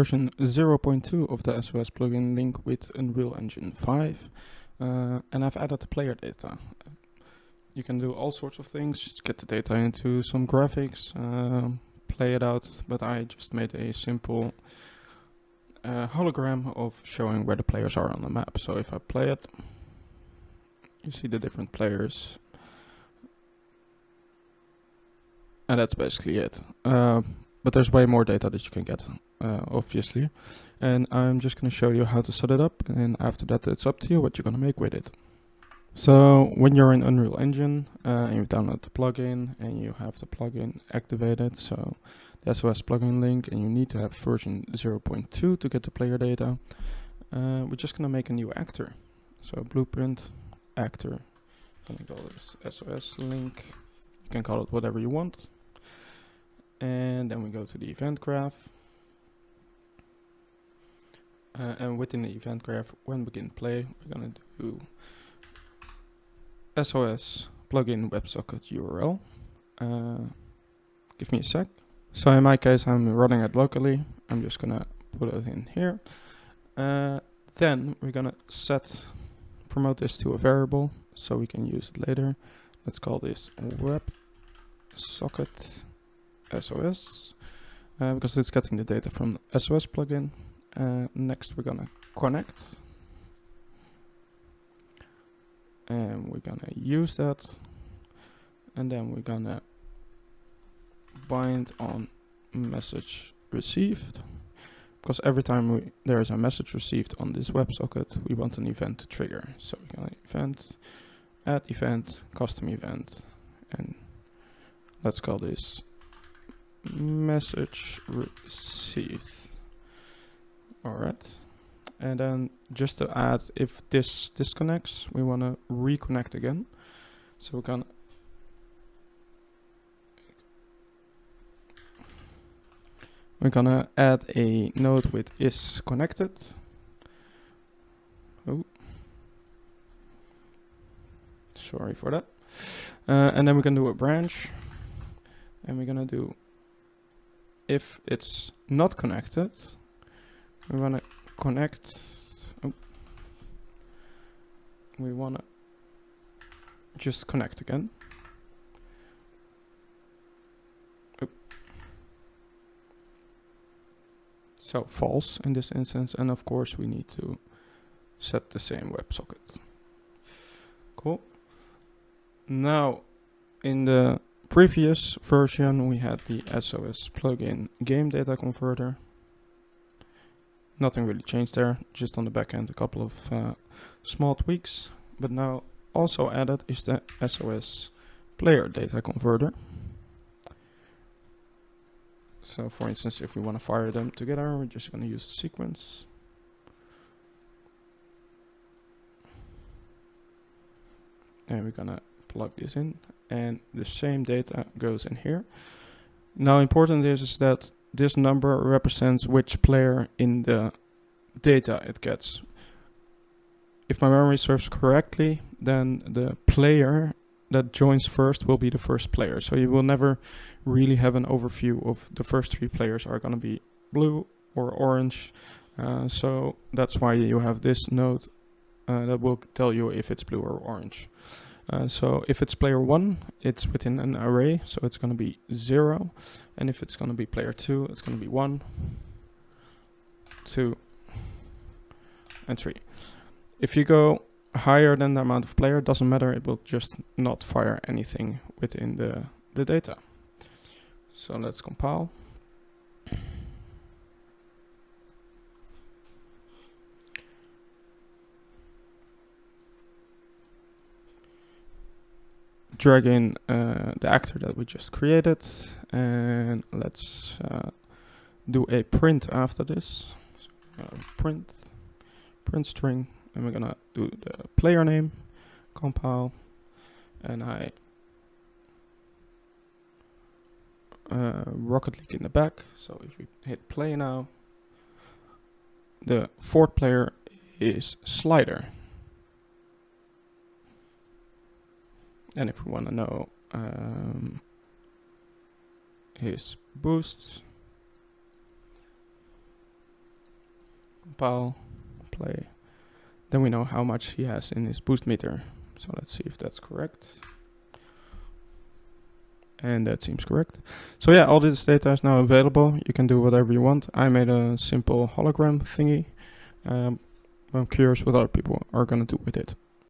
version 0.2 of the SOS-Plugin Link with Unreal Engine 5, and I've added the player data. You can do all sorts of things, get the data into some graphics, play it out, but I just made a simple hologram of showing where the players are on the map. So if I play it, you see the different players, and that's basically it. But there's way more data that you can get, obviously, and I'm just going to show you how to set it up, and after that it's up to you what you're going to make with it. So when you're in Unreal Engine and you download the plugin and you have the plugin activated, so the SOS-Plugin Link, and you need to have version 0.2 to get the player data, we're just going to make a new actor. So blueprint actor, I'm going to call this SOS link. You can call it whatever you want. And then we go to the event graph. And within the event graph, when begin play, we're going to do SOS plugin WebSocket URL. Give me a sec. So in my case, I'm running it locally. I'm just going to put it in here. Then we're going to promote this to a variable so we can use it later. Let's call this WebSocket SOS, because it's getting the data from the SOS plugin. Next we're gonna connect, and we're gonna use that, and then we're gonna bind on message received, because every time there is a message received on this WebSocket, we want an event to trigger. So we're gonna event, add event, custom event, and let's call this message received. Alright, and then just to add, if this disconnects, we want to reconnect again. So we're gonna add a node with is connected. Oh, sorry for that. And then we can do a branch, and we're gonna do, if it's not connected, we want to connect. Oh, we want to just connect again. Oh. So false in this instance, and of course we need to set the same WebSocket. Cool. Now, in the previous version, we had the SOS-Plugin Game Data Converter. Nothing really changed there, just on the back end a couple of small tweaks. But now also added is the SOS Player Data Converter. So for instance, if we want to fire them together, we're just going to use a sequence. And we're going to plug this in, and the same data goes in here. Now important is that this number represents which player in the data it gets. If my memory serves correctly, then the player that joins first will be the first player. So you will never really have an overview of the first three players are going to be blue or orange. So that's why you have this node that will tell you if it's blue or orange. So if it's player 1, it's within an array, so it's going to be 0. And if it's going to be player 2, it's going to be 1, 2, and 3. If you go higher than the amount of player, doesn't matter, it will just not fire anything within the data. So let's compile. Drag in the actor that we just created, and let's do a print after this. So, print string, and we're gonna do the player name, compile, and I Rocket League in the back. So if we hit play now, the fourth player is Slider. And if we want to know his boosts, compile, play. Then we know how much he has in his boost meter. So let's see if that's correct. And that seems correct. So yeah, all this data is now available. You can do whatever you want. I made a simple hologram thingy. I'm curious what other people are gonna do with it.